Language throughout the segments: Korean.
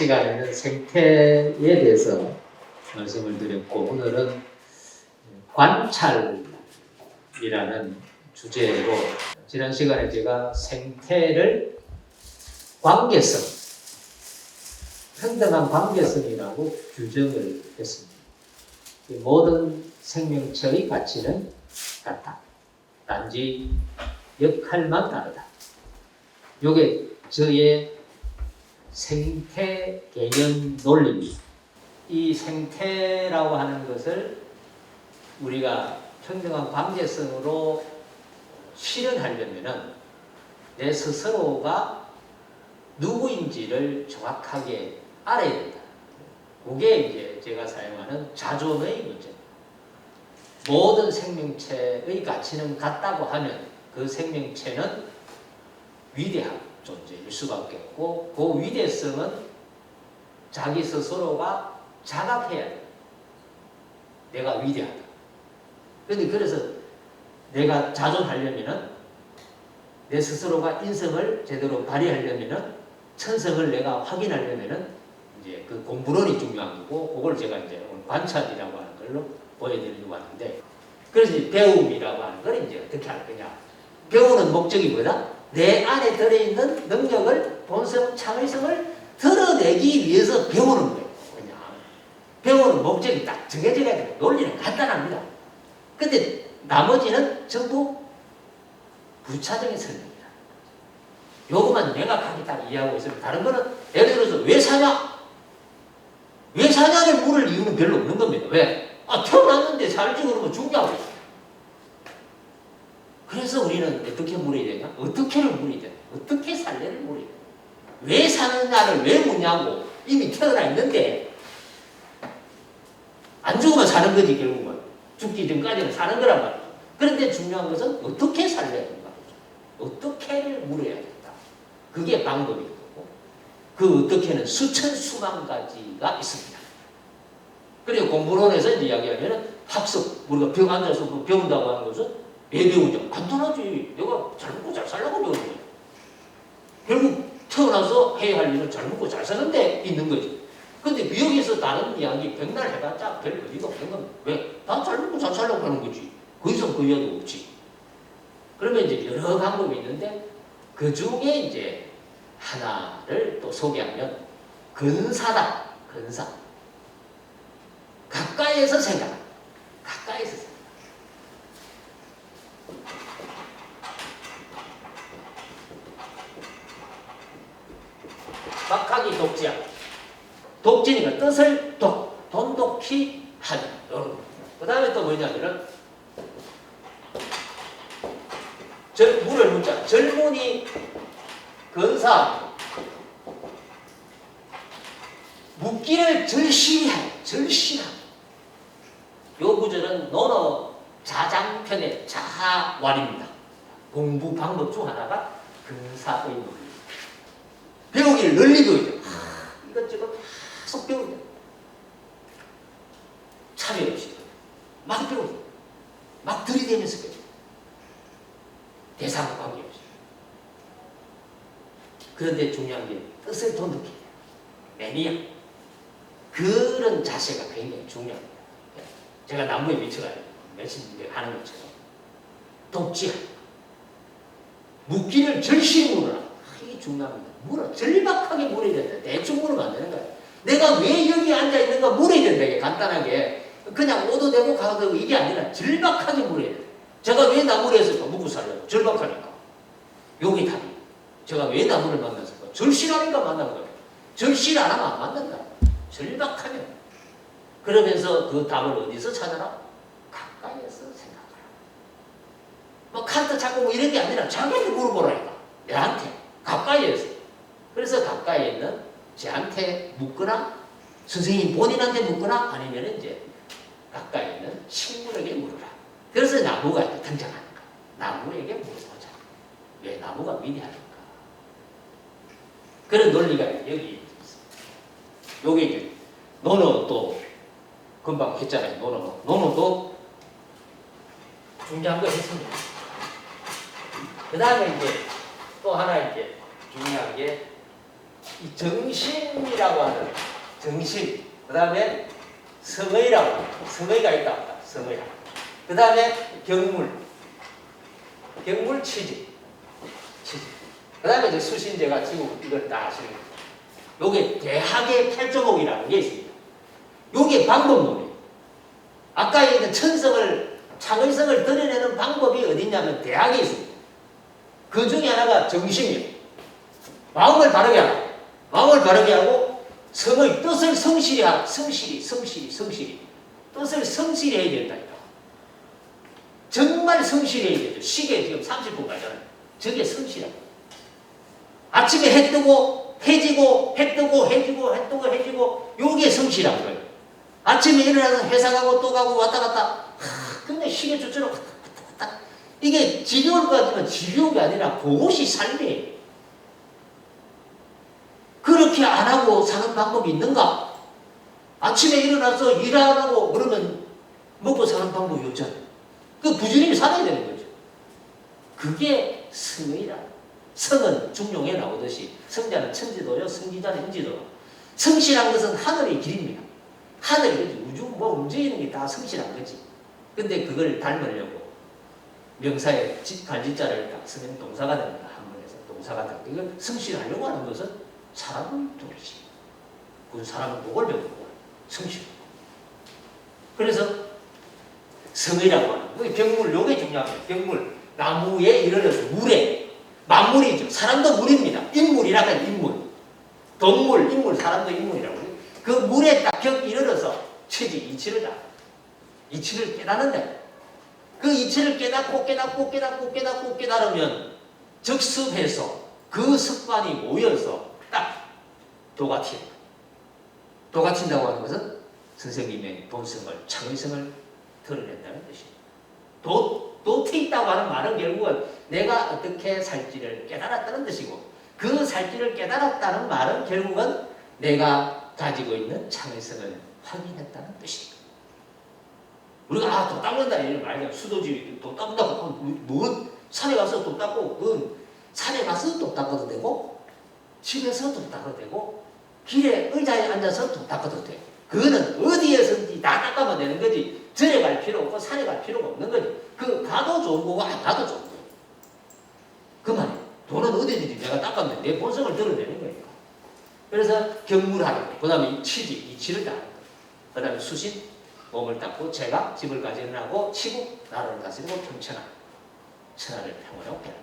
시간에는 생태에 대해서 말씀을 드렸고, 오늘은 관찰이라는 주제로 지난 시간에 제가 생태를 관계성, 평등한 관계성이라고 규정을 했습니다. 모든 생명체의 가치는 같다. 단지 역할만 다르다. 이게 저의 생태 개념 논리입니다. 이 생태라고 하는 것을 우리가 평등한 관계성으로 실현하려면 내 스스로가 누구인지를 정확하게 알아야 된다. 그게 이제 제가 사용하는 자존의 문제입니다. 모든 생명체의 가치는 같다고 하면 그 생명체는 위대한 존재일 수밖에 없고, 그 위대성은 자기 스스로가 자각해야 돼. 내가 위대하다. 그래서 내가 자존하려면은 내 스스로가 인성을 제대로 발휘하려면은 천성을 내가 확인하려면은 이제 그 공부론이 중요한 거고, 그걸 제가 이제 오늘 관찰이라고 하는 걸로 보여드리려고 하는데, 그래서 이제 배움이라고 하는 걸 이제 어떻게 할 거냐. 배우는 목적이 뭐다? 내 안에 들어있는 능력을, 본성, 창의성을 드러내기 위해서 배우는 거예요. 그냥 배우는 목적이 딱 정해져야 돼요. 논리는 간단합니다. 근데 나머지는 전부 부차적인 설명입니다. 요것만 명확하게 딱 이해하고 있으면, 다른 거는 예를 들어서 왜 사냐? 왜 사냐를 물을 이유는 별로 없는 겁니다. 왜? 태어났는데 살지 그러면 죽냐고. 그래서 우리는 어떻게 물어야 되냐? 어떻게를 물어야 되냐? 어떻게 살래를 물어야 되냐? 왜 사느냐를 왜 묻냐고. 이미 태어나 있는데 안 죽으면 사는 거지. 결국은 죽기 전까지는 사는 거란 말이야. 그런데 중요한 것은 어떻게 살래야 된다. 어떻게를 물어야겠다. 그게 방법인 거고, 그 어떻게는 수천 수만 가지가 있습니다. 그리고 공부론에서 이야기하면 학습, 우리가 벽 앉아서 배운다고 하는 것은 왜 배우냐? 간단하지. 내가 잘 먹고 잘 살라고 배우는 거야. 결국 태어나서 해야 할 일은 잘 먹고 잘 사는데 있는 거지. 근데 여기서 다른 이야기 백날 해봤자 별 의미가 없는 겁니다. 왜? 난 잘 먹고 잘 살라고 하는 거지. 그 이상 그 이야기도 없지. 그러면 이제 여러 방법이 있는데, 그 중에 이제 하나를 또 소개하면 근사다. 근사. 가까이에서 생각한다. 가까이에서 생각한다. 막하기 독지야. 독지니까 뜻을 돈독히 하자. 그 다음에 또 뭐냐면은 물을 묻자. 젊은이 근사 묻기를 절실히 하라. 절실하다. 요 구절은 논어 자장편의 자하왈입니다. 공부 방법 중 하나가 근사의 논리. 배우기를 널리 배우죠. 이것저것 계속 배우죠. 차별 없이 막 배우죠. 막 들이대면서 배우죠. 대상 관계없이. 그런데 중요한 게 뜻을 돈독히 해요. 매니아. 그런 자세가 굉장히 중요합니다. 제가 나무에 미쳐가요. 몇십 하는 것처럼. 독지야. 묻기를 절실히 물어라. 이게 중요합니다. 물어. 절박하게 물어야 된다. 대충 물으면 안 되는 거야. 내가 왜 여기 앉아있는가 물어야 된다. 이게 간단하게. 그냥 오도 되고 가도 되고 이게 아니라 절박하게 물어야 돼. 제가 왜 나무를 했을까? 묵고 살려고. 절박하니까. 요게 답이. 제가 왜 나무를 만났을까? 절실하니까 만난 거예요. 절실 안 하면 안 만난다. 절박하면. 그러면서 그 답을 어디서 찾아라? 가까이에서 생각하라. 뭐 칸트 찾고 뭐 이런 게 아니라 자기한테 물어보라니까. 내한테. 가까이에서. 그래서 가까이에 있는 쟤한테 묻거나, 선생님 본인한테 묻거나, 아니면 이제 가까이 있는 식물에게 물어라. 그래서 나무가 등장하는 거야. 나무에게 물어보자. 왜 나무가 위대하니까. 그런 논리가 여기 있습니다. 요게 이제 논어 또 금방 했잖아요. 논어도 중요한 거 했습니다. 그 다음에 이제 또 하나 이제 중요한 게 이 정신이라고 하는 정신, 그 다음에 성의라고 하는 성의가 있다. 성의. 그 다음에 경물, 경물 취지, 취지. 그 다음에 이제 수신제가 지금 이걸 다 아시는 거예요. 요게 대학의 8조목이라는 게 있습니다. 요게 방법론이에요. 아까 있는 천성을, 창의성을 드러내는 방법이 어디냐면 대학에 있습니다. 그 중에 하나가 정신이에요. 마음을 바르게 하고, 마음을 바르게 하고, 성의 뜻을 성실히 하고, 성실히. 뜻을 성실히 해야 된다니까. 정말 성실히 해야 되죠. 시계 지금 30분 가잖아요. 저게 성실하고. 아침에 해 뜨고, 해지고, 해 뜨고, 해지고, 해 뜨고, 해지고, 요게 성실한 거예요. 아침에 일어나서 회사 가고 또 가고 왔다 갔다. 근데 시계 조처럼 왔다 갔다. 이게 지겨울 것 같지만 지겨운 게 아니라 그것이 삶이에요. 그렇게 안 하고 사는 방법이 있는가? 아침에 일어나서 일 안 하고 그러면 먹고 사는 방법이 없잖아요. 그 부지런히 살아야 되는 거죠. 그게 성의라. 성은 중용에 나오듯이 성자는 천지도요, 성지자는 인지도. 성실한 것은 하늘의 길입니다. 하늘이 그지. 우주 뭐 움직이는 게 다 성실한 거지. 근데 그걸 닮으려고 명사에 간지자를 딱 쓰면 동사가 됩니다. 한문에서 동사가 됩니다. 이걸 성실하려고 하는 것은 사람을 도리지. 그 사람은 목을 배우고 성실. 그래서 성의라고 하는 거. 병물 요게 중요합니다. 병물 나무에 이르러서 물에 만물이죠. 사람도 물입니다. 인물이라고 하는 인물. 동물, 인물, 사람도 인물이라고 해요. 그 물에 딱 격 이르러서 취지, 이치를 다. 이치를 깨닫는데 그 이치를 깨닫으면 적습해서 그 습관이 모여서 딱 도가 튄다. 도가 튄다고 하는 것은 선생님의 본성을, 창의성을 드러낸다는 뜻입니다. 도트 있다고 하는 말은 결국은 내가 어떻게 살지를 깨달았다는 뜻이고 그 살지를 깨달았다는 말은 결국은 내가 가지고 있는 창의성을 확인했다는 뜻입니다. 우리가 도 닦는다 이런 말이야. 수도지 도 닦는다고 뭐 산에 가서 도 닦고 그 산에 가서 도 닦아도 되고 집에서 도 닦아도 되고 길에 의자에 앉아서 도 닦아도 돼. 그거는 어디에서든지 다 닦아면 되는 거지. 절에 갈 필요 없고 산에 갈 필요가 없는 거지. 그 가도 좋은 거고 안 가도 좋은 거예요. 그 말이에요. 돈은 어디든지 내가 닦으면 내 본성을 드러내는 거니까. 그래서 경물하는 거. 그 다음에 취지, 이치를 다하는 거. 그 다음에 수신, 몸을 닦고 제가 집을 가지는하고 치고 나라를 다스리고 평천하. 천하를 평화로 해라.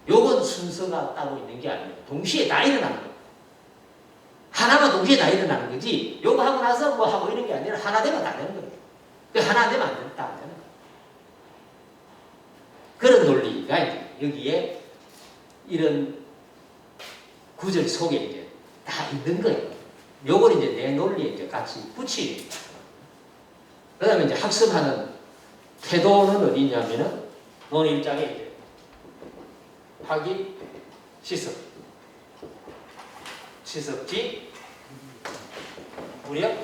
요건 순서가 따로 있는 게 아니에요. 동시에 다 일어나는 거예요. 하나가 동시에 다 일어나는 거지. 요거 하고 나서 뭐 하고 이런 게 아니라 하나 되면 다 되는 거예요. 그 하나 되면 안 된다, 안 되는 거예요. 그런 논리가 이제 여기에 이런 구절 속에 이제 다 있는 거예요. 요걸 이제 내 논리에 이제 같이 붙이는 거예요. 그 다음에 이제 학습하는 태도는 어디냐면은 오늘 일장에 이제 학이 시습, 시습지, 무력,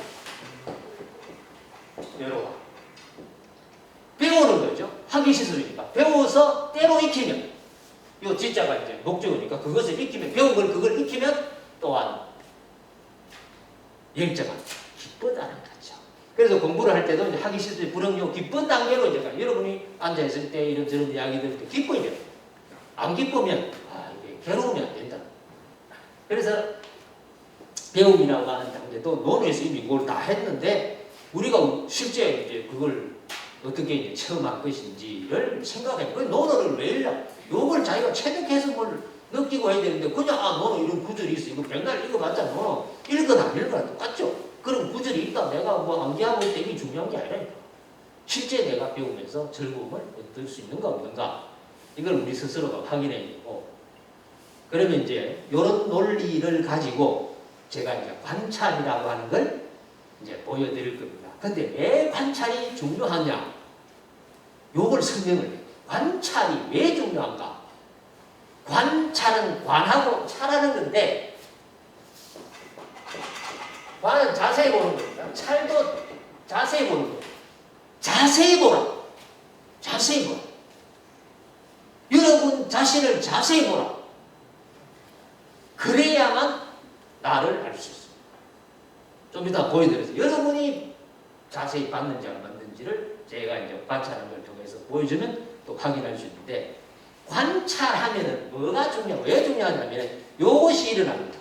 여로와. 배우는 거죠. 학이 시습이니까. 배워서 때로 익히면, 요 지자가 이제 목적이니까 그것을 익히면, 배운 걸 그걸 익히면 또한 열정한 기쁘다는 거죠. 그래서 공부를 할 때도 이제 하기 시습, 불응요, 기쁜 단계로 이제 여러분이 앉아있을 때 이런저런 이야기 들을 때 기뻐야 돼요. 안 기쁘면, 이게 괴로우면 안 된다. 그래서 배움이라고 하는 단계도 논에서 이미 그걸 다 했는데 우리가 실제 이제 그걸 어떻게 이제 체험할 것인지를 생각해. 그 논어를 왜 읽냐? 요걸 자기가 체득해서 뭘 느끼고 해야 되는데 그냥 논어 이런 구절이 있어. 이거 백날 읽어봤자 논어 읽거나 안 읽거나 똑같죠. 그런 구절이 있다. 내가 뭐 암기하고 있다. 이게 중요한 게 아니라니까. 실제 내가 배우면서 즐거움을 얻을 수 있는가 없는가. 이걸 우리 스스로가 확인해야 되고. 그러면 이제 이런 논리를 가지고 제가 이제 관찰이라고 하는 걸 이제 보여드릴 겁니다. 근데 왜 관찰이 중요하냐? 요걸 설명을 해요. 관찰이 왜 중요한가? 관찰은 관하고 찰하는 건데, 관은 자세히 보는 겁니다. 찰도 자세히 보는 겁니다. 자세히 보라. 자세히 보라. 여러분 자신을 자세히 보라. 그래야만 나를 알 수 있습니다. 좀 이따 보여드려서 여러분이 자세히 봤는지 안 봤는지를 제가 이제 관찰하는 걸 통해서 보여주면 또 확인할 수 있는데, 관찰하면은 뭐가 중요하고 왜 중요하냐면 요것이 일어납니다.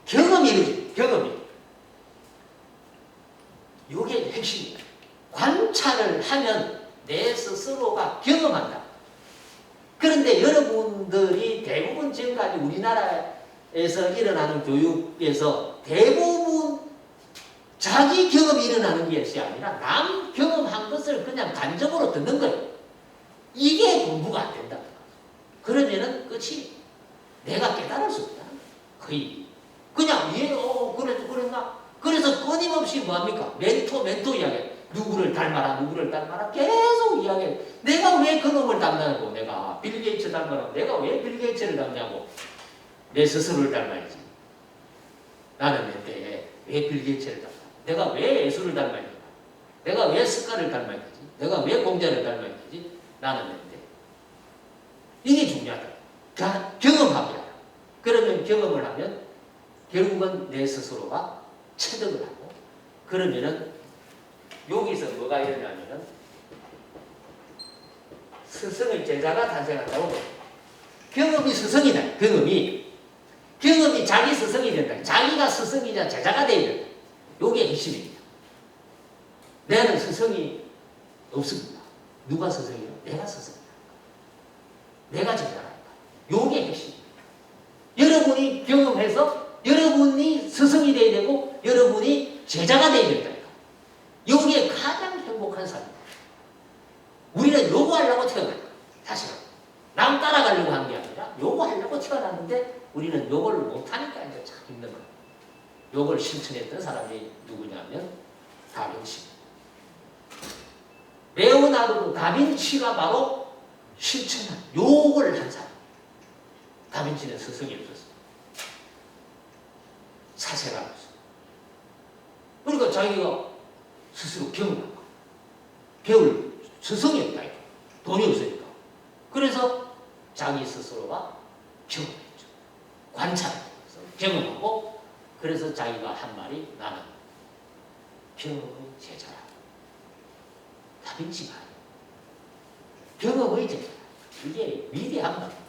경험이 이루어집니다. 경험이. 요게 핵심입니다. 관찰을 하면 내 스스로가 경험한다. 그런데 여러분들이 대부분 지금까지 우리나라에서 일어나는 교육에서 대부분 자기 경험이 일어나는 것이 아니라 남 경험한 것을 그냥 간접으로 듣는 거예요. 이게 공부가 안 된다. 그러면은 끝이 내가 깨달을 수 없다. 거의. 그냥 그랬나? 그래서 끊임없이 뭐합니까? 멘토 이야기. 누구를 닮아라 계속 이야기해. 내가 왜 그놈을 닮냐고. 내가 빌 게이츠 닮아라. 내가 왜 빌 게이츠를 닮냐고. 내 스스로를 닮아야지. 나는 내 때에 왜 빌 게이츠를 닮아? 내가 왜 예수를 닮아야 되나? 내가 왜 습관을 닮아야 되지? 내가 왜 공자를 닮아야 되지? 나는 내 때. 이게 중요하다. 경험합니다. 그러면 경험을 하면 결국은 내 스스로가 체득을 하고, 그러면은 여기서 뭐가 일어나면은 스승의 제자가 탄생한다고. 경험이 스승이다. 경험이 자기 스승이 된다. 자기가 스승이자 제자가 되어야 된다. 요게 핵심입니다. 내는 스승이 없습니다. 누가 스승이요? 내가 스승이다. 내가 제자라니까. 요게 핵심입니다. 여러분이 경험해서 여러분이 스승이 되어야 되고 여러분이 제자가 되어야 된다니까. 요게 가장 행복한 삶입니다. 우리는 요거 하려고 태어났다. 사실은. 남 따라가려고 한 게 아니라 요거 하려고 태어났는데 우리는 요거를 못하니까 이제 참 힘든 거예요. 요걸 실천했던 사람이 누구냐면 다빈치. 레오나르도 다빈치가 바로 실천한 요걸 한 사람. 다빈치는 스승이 없었어요. 사세가 없어요. 그러니까 자기가 스스로 경험한 거예요. 배울 스승이 없다. 돈이 없으니까. 그래서 자기 스스로가 경험했죠. 관찰해서 경험하고, 그래서 자기가 한 말이 나는 경험의 제자라. 다빈치가 경험의 제자라. 이게 위대한 말입니다.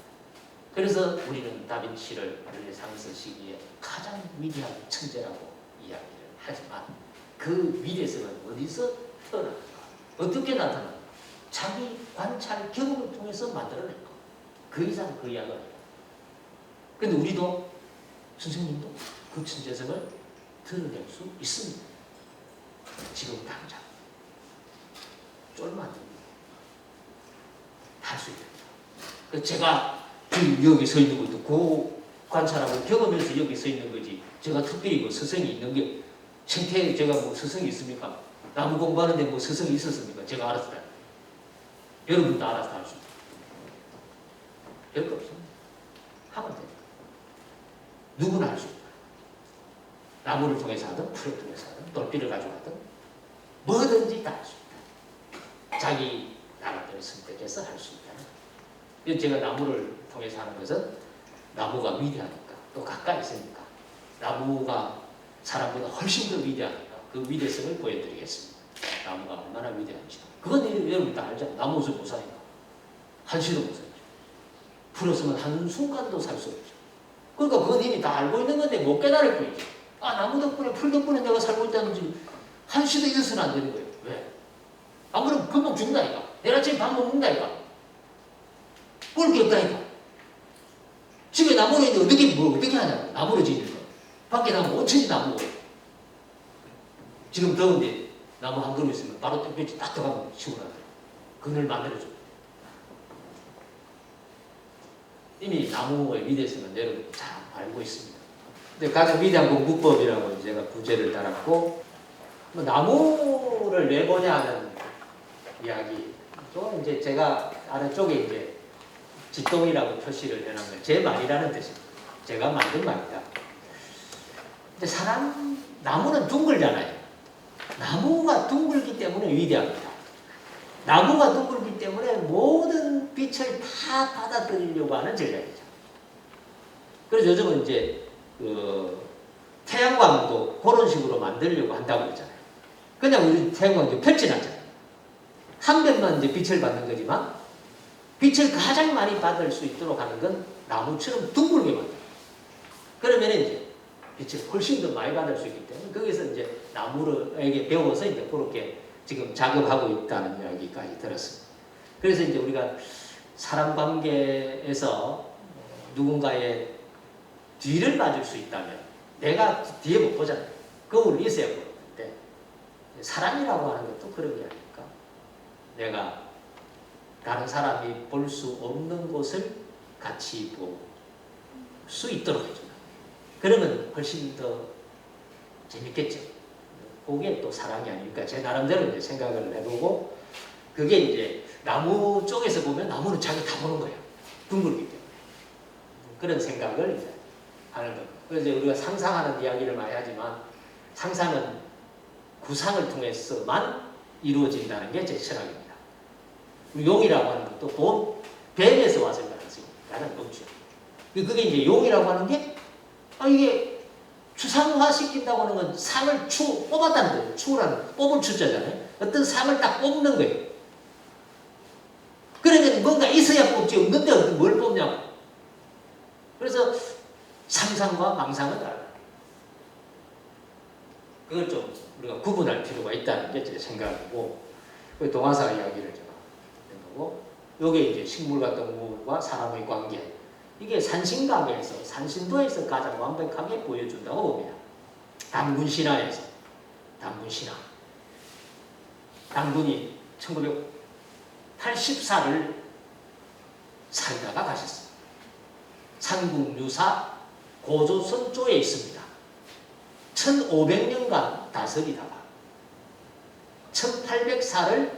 그래서 우리는 다빈치를 르네상스 시기에 가장 위대한 천재라고 이야기를 하지만 그 위대성은 어디서 태어났는가? 어떻게 나타났는가? 자기 관찰 경험을 통해서 만들어낸 거. 그 이상 그 이하가 아니라. 그런데 우리도 선생님도 그 천재성을 드러낼 수 있습니다. 지금 당장 쫄면 안 됩니다. 할 수 있다. 그래서 제가 여기 서 있는 것도 그 관찰하고 경험해서 여기 서 있는 거지. 제가 특별히 뭐 스승이 있는 게 생태에 제가 뭐 스승이 있습니까? 나무 공부하는데 뭐 스승이 있었습니까? 제가 알아서 다. 여러분도 알아서 할 수 있다. 별거 없습니다. 하면 됩니다. 누구나 할 수 있다. 나무를 통해서 하든 풀을 통해서 하든 돌비를 가지고 하든 뭐든지 다 할 수 있다. 자기 나름대로 선택해서 할 수 있다. 제가 나무를 통해서 하는 것은 나무가 위대하니까, 또 가까이 있으니까, 나무가 사람보다 훨씬 더 위대하니까 그 위대성을 보여드리겠습니다. 나무가 얼마나 위대한지. 그건 여러분 다 알죠. 나무 없으면 못 사니까. 한시도 못 살죠. 풀 없으면 한순간도 살 수 없죠. 그러니까 그건 이미 다 알고 있는 건데 못 깨달을 뿐이죠. 아, 나무 덕분에 풀 덕분에 내가 살고 있다는지 한시도 잊어서는 안 되는 거예요. 왜? 안 그러면 금방 죽는다니까. 내일 아침에 밥 못 먹는다니까. 볼 게 없다니까. 집에 나무로 있는데 어떻게 하냐고. 나무로 지는 거. 밖에 나무 5천이 나무고. 지금 더운데 나무 한 그루 있으면 바로 햇볕이 딱 들어가면 시원하다. 그늘 만들어줘. 이미 나무의 위대성은 여러분 잘 알고 있습니다. 근데 가장 위대한 공부법이라고 제가 부제를 달았고, 뭐 나무를 왜 보냐 하는 이야기. 또 이제 제가 아래쪽에 이제 지똥이라고 표시를 해놓은 건 제 말이라는 뜻입니다. 제가 만든 말이다. 근데 나무는 둥글잖아요. 나무가 둥글기 때문에 위대합니다. 나무가 둥글기 때문에 모든 빛을 다 받아들이려고 하는 전략이죠. 그래서 요즘은 이제 태양광도 그런 식으로 만들려고 한다고 그러잖아요. 그냥 우리 태양광도 펼쳐놨잖아요. 한 면만 이제 빛을 받는 거지만 빛을 가장 많이 받을 수 있도록 하는 건 나무처럼 둥글게 만들어요. 그러면 이제 빛을 훨씬 더 많이 받을 수 있기 때문에 거기서 이제 나무에게 배워서 이제 그렇게 지금 작업하고 있다는 이야기까지 들었습니다. 그래서 이제 우리가 사람 관계에서 누군가의 뒤를 봐줄 수 있다면 내가 뒤에 못 보잖아요. 거울이 있어야 보는데 사람이라고 하는 것도 그런 게 아닐까. 내가 다른 사람이 볼 수 없는 곳을 같이 볼 수 있도록 해준다. 그러면 훨씬 더 재밌겠죠. 그게 또 사랑이 아닐까. 제 나름대로 이제 생각을 해보고 그게 이제 나무 쪽에서 보면 나무는 자기 다 보는 거예요. 둥글기 때문에. 그런 생각을 이제 하는 겁니다. 그래서 우리가 상상하는 이야기를 많이 하지만 상상은 구상을 통해서만 이루어진다는 게 제 철학입니다. 용이라고 하는 것도 뱀에서 왔을 가능성이 가장 높죠. 그게 이제 용이라고 하는 게 이게 추상화 시킨다고 하는 건 상을 뽑았다는 거예요. 추라는 뽑을 추자잖아요. 어떤 상을 딱 뽑는 거예요. 그러면 뭔가 있어야 뽑지 없는데 뭘 뽑냐고. 그래서 상상과 망상은 달라요. 그걸 좀 우리가 구분할 필요가 있다는 게 제 생각이고, 동화사 이야기를 제가 해보고, 요게 이제 식물과 동물과 사람의 관계, 이게 산신각에서 산신도에서 가장 완벽하게 보여준다고 봅니다. 당군신화에서 당군신화, 당군이 1984를 살다가 가셨어요. 삼국유사 고조선조에 있습니다. 1500년간 다스리다가 1804를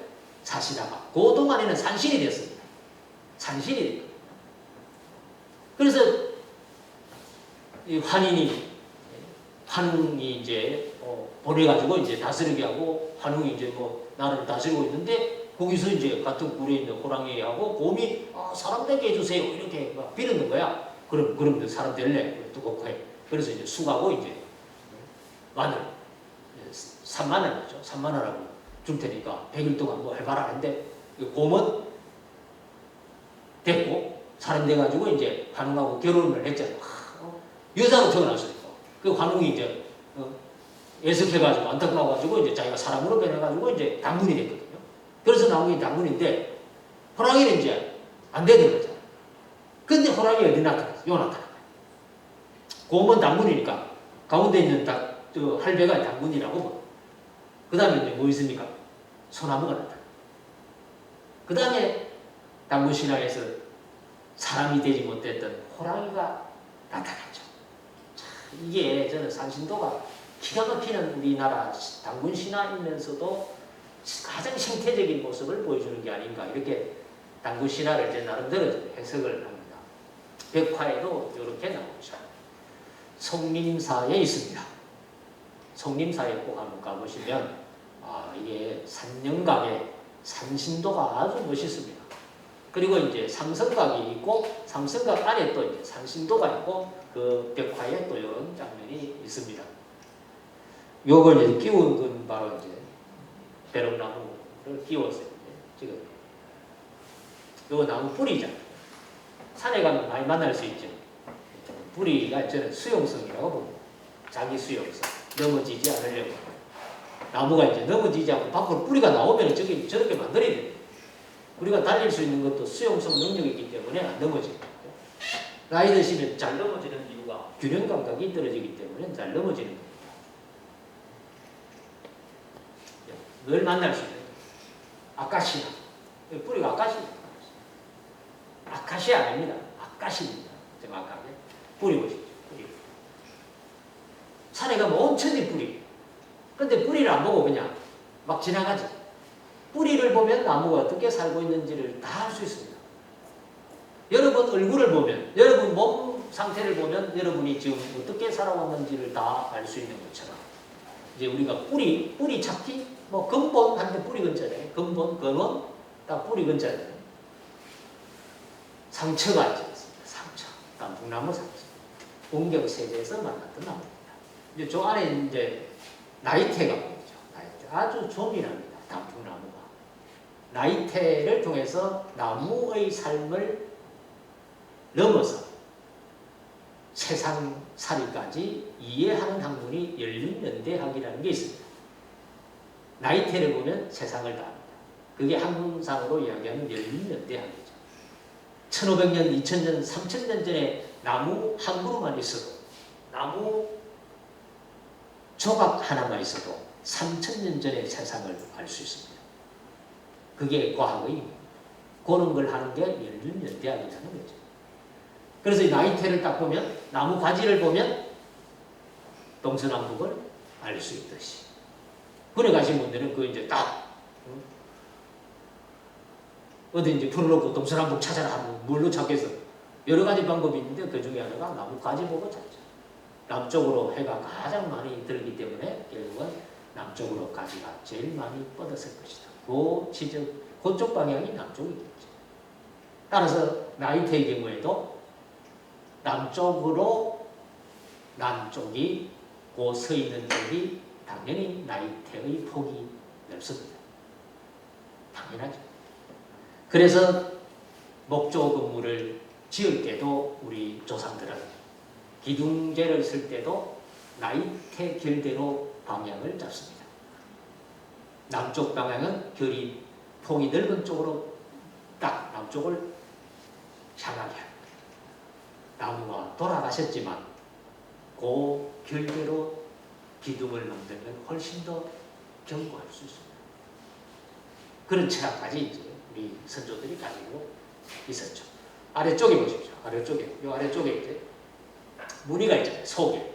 사시다가 그 동안에는 산신이 됐습니다. 산신이 됐습니다. 그래서 이 환웅이 이제 보내가지고 이제 다스리게 하고, 환웅이 이제 나라를 다스리고 있는데 거기서 이제 같은 굴에 있는 호랑이하고 곰이 사람 되게 해주세요 이렇게 막 비르는 거야. 그럼 사람 될래? 두고 해. 그래서 이제 수가고 이제 마늘 3만 원이죠. 3만 원하고 줄 테니까 100일 동안 뭐 해봐라 했는데 곰은 됐고 사람 돼가지고 이제 환웅하고 결혼을 했잖아요. 여자로 태어났으니까. 그 환웅이 이제 애석해가지고 안타까워가지고 이제 자기가 사람으로 변해가지고 이제 당군이 됐거든요. 그래서 나온 게 당군인데 호랑이는 이제 안 되는 거잖아요. 근데 호랑이가 어디 나타났어요? 요 나타난 거예요. 곰은 당군이니까 가운데 있는 할배가 당군이라고. 그 다음에 이제 뭐 있습니까? 소나무가 나타나요. 그 다음에 당군 신화에서 사람이 되지 못했던 호랑이가 나타났죠. 이게 저는 산신도가 기가 막히는 우리나라 당군 신화이면서도 가장 생태적인 모습을 보여주는 게 아닌가, 이렇게 당군 신화를 제 나름대로 해석을 합니다. 백화에도 이렇게 나오죠. 송림사에 있습니다. 송림사에 꼭 한번 가보시면 이게 산영각에 산신도가 아주 멋있습니다. 그리고 이제 삼성각이 있고 삼성각 안에 또 이제 산신도가 있고 그 벽화에 또 이런 장면이 있습니다. 요걸 이제 끼운 건 바로 이제 배롱나무를 끼웠어요. 지금 요 나무 뿌리잖아요. 산에 가면 많이 만날 수 있죠. 뿌리가 저는 수용성이라고 봅니다. 자기 수용성. 넘어지지 않으려고. 나무가 이제 넘어지지 않고 밖으로 뿌리가 나오면 저렇게 만들어야 돼요. 우리가 달릴 수 있는 것도 수용성 능력이 있기 때문에 안 넘어져요. 나이 드시면 잘 넘어지는 이유가 균형 감각이 떨어지기 때문에 잘 넘어지는 겁니다. 늘 만날 수 있는 아카시아. 뿌리가 아카시아 아닙니다. 아카시입니다. 정확하게. 뿌리 보십시오. 뿌리. 산에 가면 온천지 뿌리. 근데 뿌리를 안 보고 그냥 막 지나가지. 뿌리를 보면 나무가 어떻게 살고 있는지를 다 알 수 있습니다. 여러분 얼굴을 보면, 여러분 몸 상태를 보면 여러분이 지금 어떻게 살아왔는지를 다 알 수 있는 것처럼 이제 우리가 뿌리 찾기, 근본 한데 뿌리 근자잖아요. 근원, 다 뿌리 근자잖아요. 상처가 있습니다. 상처. 단풍나무 상처. 원경세제에서 만났던 나무입니다. 이제 저 안에 이제 나이테가 보이죠. 나이테. 아주 조밀합니다. 단풍나무가. 나이테를 통해서 나무의 삶을 넘어서 세상살이까지 이해하는 학문이 열린연대학이라는 게 있습니다. 나이테를 보면 세상을 다 합니다. 그게 학문상으로 이야기하는 열린연대학이죠. 1500년, 2000년, 3000년 전에 나무 한 그루만 있어도, 나무 조각 하나만 있어도 3000년 전의 세상을 알 수 있습니다. 그게 과학의 그런 걸 하는 게 열린연대학이라는 거죠. 그래서 이 나이테를 딱 보면, 나무 가지를 보면 동서남북을 알 수 있듯이. 그래 가신 분들은 그 이제 딱 어디 이제 풀어놓고 동서남북 찾아라 하면 뭘로 찾겠어? 여러 가지 방법이 있는데 그 중에 하나가 나무 가지 보고 찾죠. 남쪽으로 해가 가장 많이 들기 때문에 결국은 남쪽으로 가지가 제일 많이 뻗었을 것이다. 그 지적, 그쪽 방향이 남쪽이겠죠. 따라서 나이테의 경우에도 남쪽으로, 남쪽이 그 서 있는 쪽이 당연히 나이테의 폭이 넓습니다. 당연하죠. 그래서 목조 건물을 지을 때도 우리 조상들은 기둥재를 쓸 때도 나이테 결대로 방향을 잡습니다. 남쪽 방향은 결이 폭이 넓은 쪽으로 딱 남쪽을 향하게 합니다. 나무가 돌아가셨지만 그 결대로 기둥을 만들면 훨씬 더 견고할 수 있습니다. 그런 철학까지 이제 우리 선조들이 가지고 있었죠. 아래쪽에 보십시오. 아래쪽에, 이 아래쪽에 이제 무늬가 있잖아요. 속에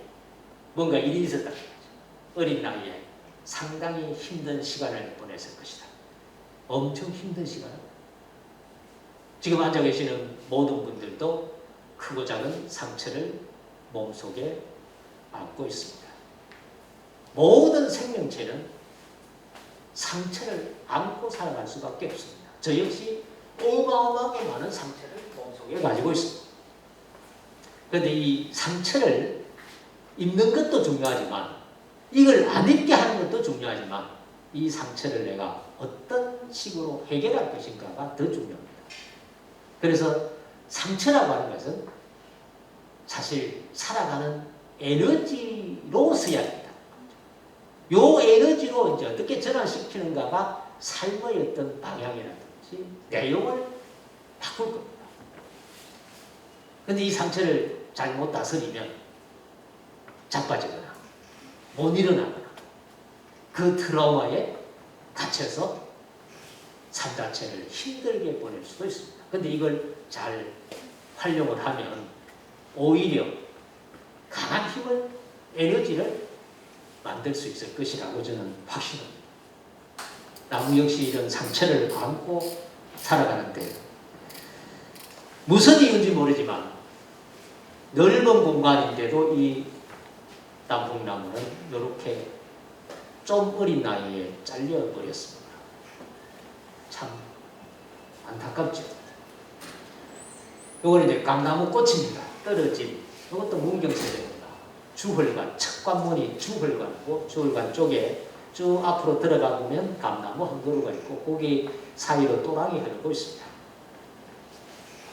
뭔가 일이 있었다는 거죠. 어린 나이에 상당히 힘든 시간을 보냈을 것이다. 엄청 힘든 시간을. 지금 앉아 계시는 모든 분들도 크고 작은 상처를 몸속에 안고 있습니다. 모든 생명체는 상처를 안고 살아갈 수밖에 없습니다. 저 역시 어마어마하게 많은 상처를 몸속에 가지고 있습니다. 그런데 이 상처를 입는 것도 중요하지만 이걸 안 입게 하는 것도 중요하지만 이 상처를 내가 어떤 식으로 해결할 것인가가 더 중요합니다. 그래서 상처라고 하는 것은 사실 살아가는 에너지로 써야 합니다. 요 에너지로 이제 어떻게 전환시키는가가 삶의 어떤 방향이라든지 내용을 바꿀 겁니다. 그런데 이 상처를 잘못 다스리면 자빠지거나 못 일어나거나 그 트라우마에 갇혀서 삶 자체를 힘들게 보낼 수도 있습니다. 그런데 이걸 잘 활용을 하면 오히려 강한 힘을, 에너지를 만들 수 있을 것이라고 저는 확신합니다. 나무 역시 이런 상처를 안고 살아가는데 무슨 이유인지 모르지만 넓은 공간인데도 이 단풍나무는 이렇게 좀 어린 나이에 잘려버렸습니다. 참 안타깝죠. 이건 이제 감나무 꽃입니다. 떨어진 이것도 문경세제입니다. 주헐관, 첫 관문이 주헐관이고 주헐관 쪽에 쭉 앞으로 들어가 보면 감나무 한 그루가 있고 거기 사이로 또랑이 흐르고 있습니다.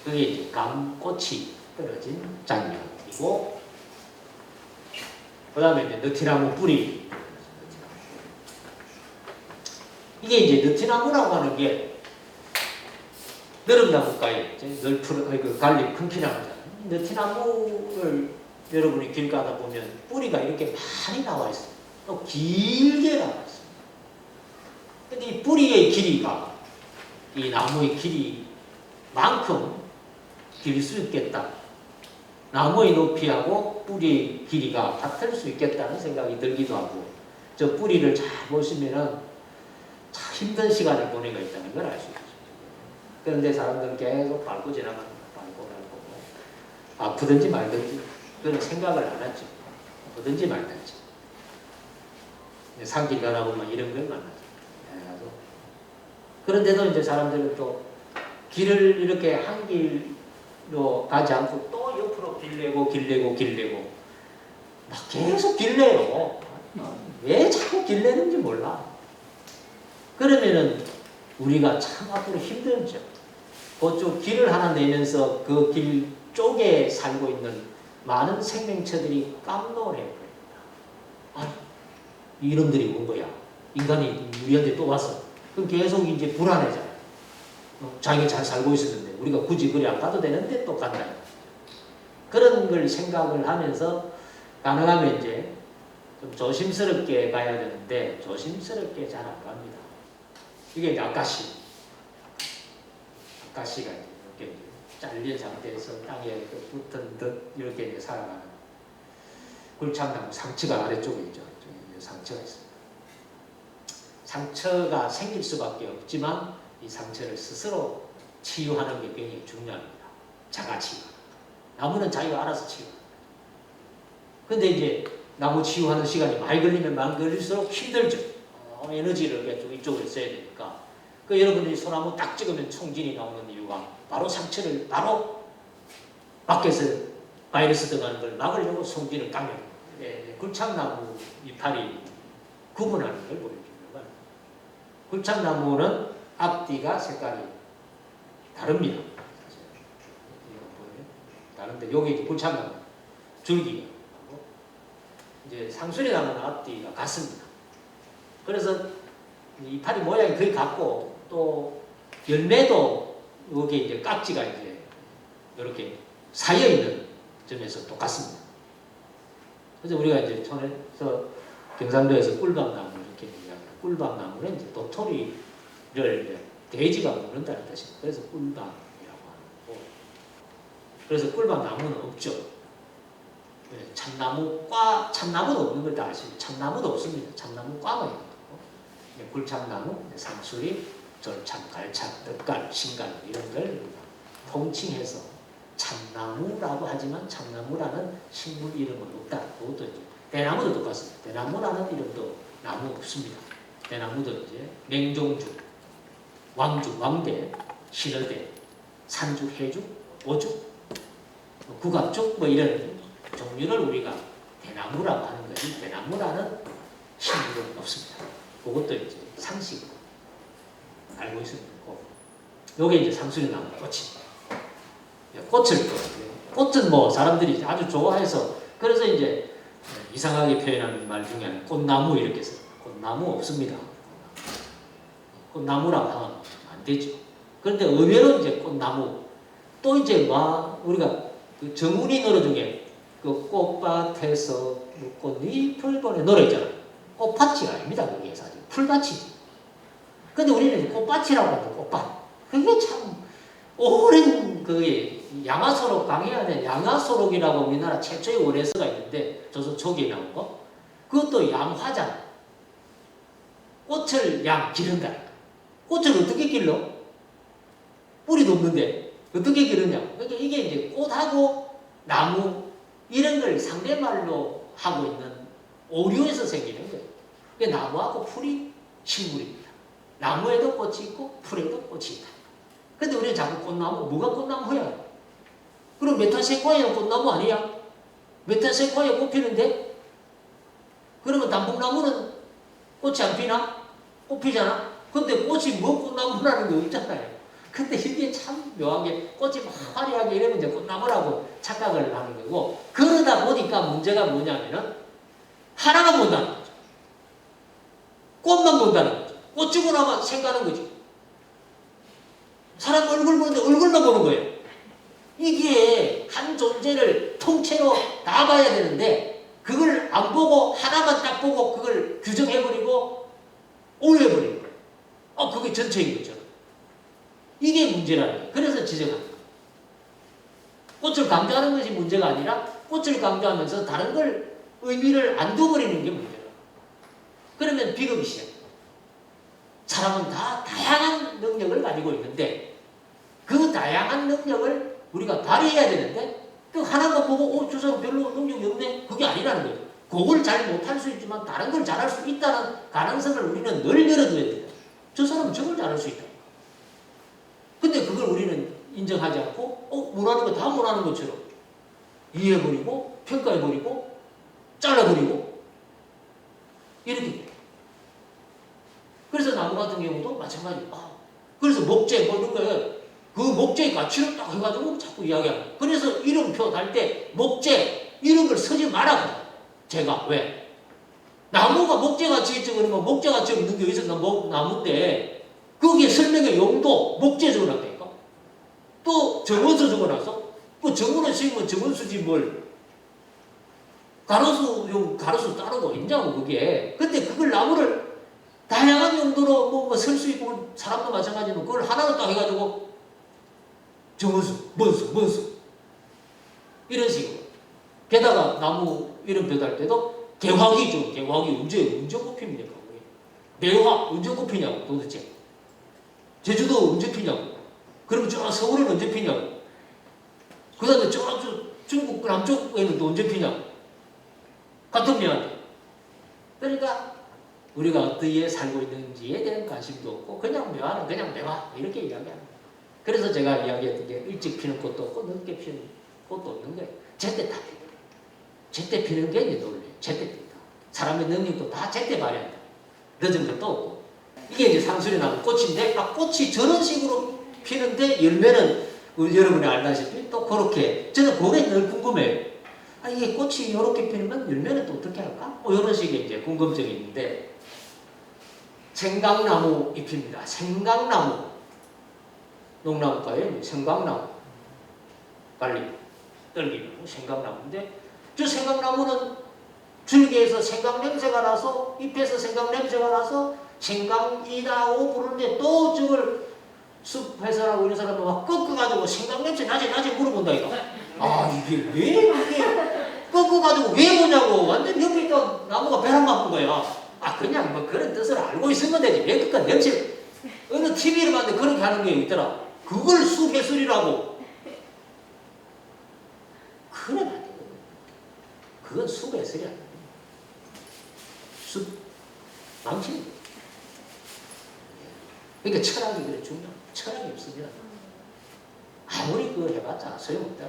그게 이제 감꽃이 떨어진 장면이고 그 다음에 이제 느티나무 뿌리. 이게 이제 느티나무라고 하는 게 너름나무가에 그 갈림 큰 키나무잖아요. 느티나무를 여러분이 길 가다 보면 뿌리가 이렇게 많이 나와 있어요. 또 길게 나와 있어요. 근데 이 뿌리의 길이가 이 나무의 길이만큼 길 수 있겠다. 나무의 높이하고 뿌리의 길이가 같을 수 있겠다는 생각이 들기도 하고 저 뿌리를 잘 보시면은 참 힘든 시간을 보내고 있다는 걸 알 수 있어요. 그런데 사람들은 계속 밟고 지나갑니다. 밟고 아프든지 말든지 그런 생각을 안 하죠. 아프든지 말든지 산길 가다 보면 이런 걸 만나죠. 그런데도 이제 사람들은 또 길을 이렇게 한 길로 가지 않고 또 옆으로 앞으로 길내고 막 계속 길내요. 왜 자꾸 길내는지 몰라. 그러면은 우리가 참 앞으로 힘들죠. 그쪽 길을 하나 내면서 그 길 쪽에 살고 있는 많은 생명체들이 깜놀해버립니다. 아니, 이놈들이 온 거야. 인간이 우리한테 또 왔어. 그럼 계속 이제 불안해져요. 자기가 잘 살고 있었는데 우리가 굳이 그래 안 가도 되는데 또 간다. 그런 걸 생각을 하면서 가능하면 이제 좀 조심스럽게 가야 되는데 조심스럽게 잘 안 갑니다. 이게 이제 아까시가 이렇게 잘린 상태에서 땅에 붙은 듯 이렇게 이제 살아가는 굴창나무 상처가 아래쪽에 있죠. 상처가 있습니다. 상처가 생길 수밖에 없지만 이 상처를 스스로 치유하는 게 굉장히 중요합니다. 자가치유. 나무는 자기가 알아서 치유합니다. 근데 이제 나무 치유하는 시간이 많이 걸릴수록 힘들죠. 에너지를 이쪽으로 써야 되니까. 그 여러분들이 소나무 딱 찍으면 총진이 나오는 이유가 바로 상처를 바로 밖에서 바이러스 들어가는 걸 막으려고 총진을 당겨요. 굴창나무 이파리 구분하는 걸 보여주는 거예요. 굴창나무는 앞뒤가 색깔이 다릅니다. 다른데 여기 굴창나무 줄기가 이제 상수리나무는 앞뒤가 같습니다. 그래서 이파리 모양이 거의 같고 또 열매도 여기 이제 깍지가 이제 이렇게 사여 있는 점에서 똑같습니다. 그래서 우리가 이제 촌에서 경상도에서 꿀밤나무 이렇게 얘기합니다. 꿀밤나무는 이제 도토리를 이제 돼지가 먹는다는 뜻입니다. 그래서 꿀밤이라고 하는 거고. 그래서 꿀밤나무는 없죠. 참나무도 없는 걸 다 아시죠? 참나무도 없습니다. 참나무과가 있는 거고. 굴참나무, 상수리, 절참, 갈참, 덕갈, 신갈 이런 걸 통칭해서 참나무라고 하지만 참나무라는 식물 이름은 없다. 그것도 이제 대나무도 똑같습니다. 대나무라는 이름도 나무 없습니다. 대나무도 이제 맹종죽, 왕죽, 왕대, 신어대, 산죽, 해죽, 오죽, 국압죽 뭐 이런 종류를 우리가 대나무라고 하는 거지 대나무라는 식물은 없습니다. 그것도 이제 상식으로 알고 있으면 되고 요게 이제 상수리나무 꽃입니다. 꽃은 뭐 사람들이 아주 좋아해서 그래서 이제 이상하게 표현하는 말 중에 하나는 꽃나무 이렇게 해서 꽃나무 없습니다. 꽃나무라고 하면 안 되죠. 그런데 의외로 이제 꽃나무 또 이제 우리가 그 정훈이 노래 중에 그 꽃밭에서 꽃잎을 보내 노래 있잖아요. 꽃밭이 아닙니다. 그게 사실 풀밭이지. 근데 우리는 꽃밭이라고 합니다. 꽃밭. 그게 참 오랜 그게 양화소록 강해안에 양화소록이라고 우리나라 최초의 월해서가 있는데 조선 초기에 나온 거. 그것도 양화잖아. 꽃을 기른다. 꽃을 어떻게 길러? 뿌리도 없는데 어떻게 기르냐? 그러니까 이게 이제 꽃하고 나무 이런 걸 상대말로 하고 있는 오류에서 생기는 거예요. 그러니까 나무하고 풀이 식물입니다. 나무에도 꽃이 있고 풀에도 꽃이 있다. 근데 우리는 자꾸 꽃나무, 뭐가 꽃나무야? 그럼 메타세콰이아는 꽃나무 아니야? 메타세콰이아 꽃 피는데? 그러면 단풍나무는 꽃이 안 피나? 꽃 피잖아? 근데 꽃이 뭐 꽃나무라는 게 없잖아요. 근데 이게 참 묘한 게 꽃이 막 화려하게 이러면 이제 꽃나무라고 착각을 하는 거고 그러다 보니까 문제가 뭐냐면은 하나만 본다는 거죠. 꽃만 본다는 거죠. 꽃 주고 나면 생각하는 거지. 사람 얼굴 보는데 얼굴만 보는 거예요. 이게 한 존재를 통째로 다 봐야 되는데 그걸 안 보고 하나만 딱 보고 그걸 규정해버리고 오해해버리는 거예요. 그게 전체인 거죠. 이게 문제라는 거예요. 그래서 지적합니다. 꽃을 강조하는 것이 문제가 아니라 꽃을 강조하면서 다른 걸 의미를 안 둬버리는 게 문제라고. 그러면 비극이 시작합니다. 사람은 다 다양한 능력을 가지고 있는데 그 다양한 능력을 우리가 발휘해야 되는데 그 하나만 보고 저 사람 별로 능력이 없네? 그게 아니라는 거예요. 그걸 잘 못할 수 있지만 다른 걸 잘할 수 있다는 가능성을 우리는 늘 열어둬야 돼요. 저 사람은 저걸 잘할 수 있다. 근데 그걸 우리는 인정하지 않고 못하는 거 다 못하는 것처럼 이해해버리고 평가해버리고 잘라버리고 이렇게 돼요. 그래서 나무 같은 경우도 마찬가지. 그래서 목재 뭐 이런 거에 그 목재의 가치를 딱 해가지고 자꾸 이야기하고. 그래서 이름표 달 때 목재 이런 걸 쓰지 말아가지고. 제가 왜? 나무가 목재가치 있지 그러면 목재가치 없는 게 어디서 나무인데 거기에 설명의 용도 목재 적어놨다니까. 또 정원수 적어놨어. 뭐 정원을 쓰면 정원수지 뭘. 가로수용 가로수 따르고 있냐고 그게. 근데 그걸 나무를 다양한 용도로 뭐 쓸 수 있고 사람도 마찬가지로 그걸 하나로 딱 해가지고 정원수, 뭔수 이런 식으로. 게다가 나무 이름표 달 때도 개화기죠. 개화기 언제 꼽힙니까? 매화 언제 꼽히냐고 도대체. 제주도 언제 피냐고. 그럼 저 서울은 언제 피냐고. 그 다음에 저 중국 남쪽에는 또 언제 피냐고. 같은 명한테. 그러니까 우리가 어디에 살고 있는지에 대한 관심도 없고 그냥 매화는 그냥 매화 이렇게 이야기합니다. 그래서 제가 이야기했던 게 일찍 피는 꽃도 없고 늦게 피는 꽃도 없는 거예요. 제때 다 피고 제때 피는 게 이제 논리. 제때 핀다. 사람의 능력도 다 제때 발휘한다. 늦은 것도 없고. 이게 이제 상술이 나온 꽃인데 꽃이 저런 식으로 피는데 열매는 여러분이 알다시피 또 그렇게. 저는 그게 늘 궁금해요. 이게 꽃이 이렇게 피면 열매는 또 어떻게 할까? 이런 식의 이제 궁금증이 있는데 생강나무 잎입니다. 생강나무. 농나무가에 생강나무. 빨리 떨기고 생강나무인데 저 생강나무는 줄기에서 생강 냄새가 나서 잎에서 생강 냄새가 나서 생강이라고 부르는데 또 저걸 숲 회사라고 이런 사람들 막 꺾어가지고 생강 냄새 나지 물어본다 이거. 이게 왜 이게 꺾어가지고 왜 보냐고. 완전 옆에 있던 나무가 배랑 바쁜 거야. 그냥 뭐 그런 뜻을 알고 있으면 되지. 왜 그니까 냄새 어느 TV를 봤는데 그렇게 하는 게 있더라. 그걸 숲 해설이라고. 그래 안 돼. 그건 숲 해설이 아니야. 숲 망치는 거야. 그러니까 철학이 그래 중요해. 철학이 없으면 아무리 그거 해봤자 소용없다.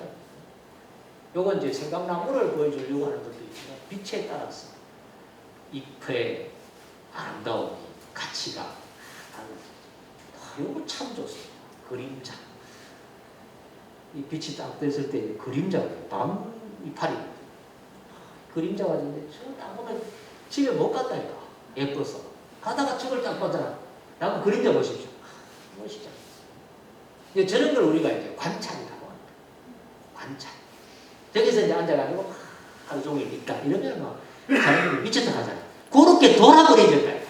요건 이제 생강나무를 보여주려고 하는 것도 있지만 빛에 따라서 잎의 아름다움이 가치가 요거 참 좋습니다. 그림자. 이 빛이 딱 됐을 때 그림자가 밤 이파리 그림자 가지는데 저걸 딱 보면 집에 못 갔다니까. 예뻐서 가다가 저걸 딱 보더라. 나무 그림자 보십시오. 멋있죠. 저런 걸 우리가 이제 관찰이라고 합니다. 관찰. 저기서 이제 앉아가지고 하루 종일 있다 이러면 뭐 사람들이 미쳤다 하잖아. 그렇게 돌아버려야 된다.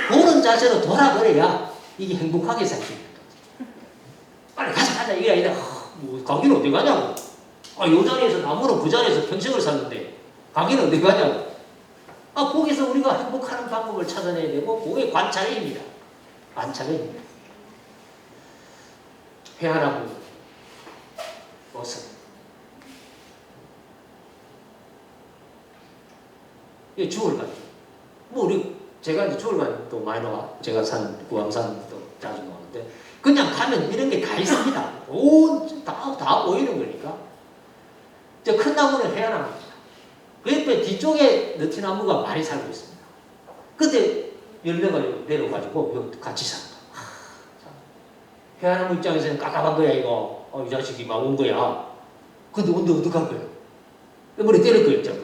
그런 자세로 돌아버려야 이게 행복하게 살 수 있는 거지. 빨리 가자 이게 아니라 가기는 어디 가냐고. 요 자리에서 나무는 그 자리에서 평생을 샀는데 가기는 어디 가냐고. 거기서 우리가 행복하는 방법을 찾아내야 되고 그게 관찰입니다. 관찰입니다. 회화나무 모습. 이게 주월간. 제가 이제 주월간 또 많이 나와. 제가 사는 구암산도 자주 나오는데 그냥 가면 이런 게 다 있습니다. 다 보이는 거니까. 큰 나무는 회화나무입니다. 그 옆에 뒤쪽에 느티나무가 많이 살고 있습니다. 근데 열매가 내려가지고 같이 산다. 회화나무 입장에서는 깝깝한 거야 이거. 이 자식이 막 온 거야. 근데 어떡할 거야? 머리 때릴 거야 있잖아.